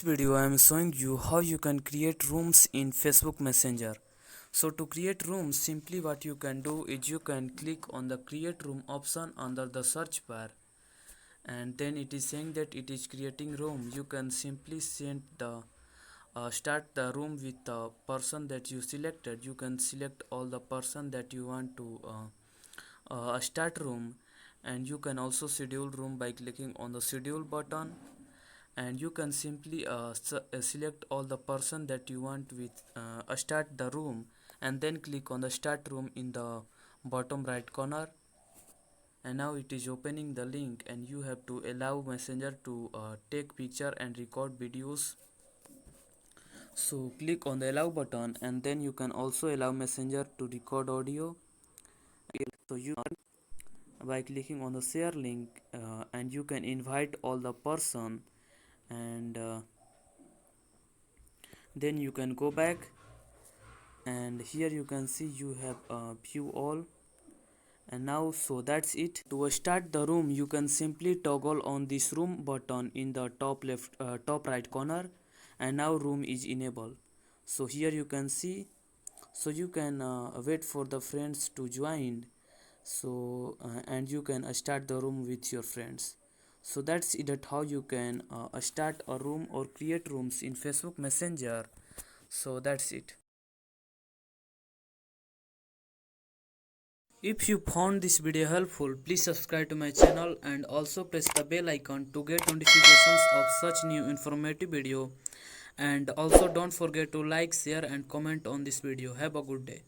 Video I am showing you how you can create rooms in Facebook Messenger. So to create rooms, simply what you can do is you can click on the create room option under the search bar, and then it is saying that it is creating room. You can simply send the start the room with the person that you selected. You can select all the person that you want to start room, and you can also schedule room by clicking on the schedule button, and you can simply select all the person that you want with start the room, and then click on the start room in the bottom right corner. And now it is opening the link, and you have to allow messenger to take picture and record videos. So click on the allow button, and then you can also allow messenger to record audio. So you by clicking on the share link, and you can invite all the person, and then you can go back, and here you can see you have view all. And now, so that's it. To start the room, you can simply toggle on this room button in the top right corner, and now room is enabled. So here you can see, so you can wait for the friends to join, so and you can start the room with your friends. So that's it, that how you can start a room or create rooms in Facebook Messenger. So that's it. If you found this video helpful, please subscribe to my channel and also press the bell icon to get notifications of such new informative video. And also don't forget to like, share and comment on this video. Have a good day.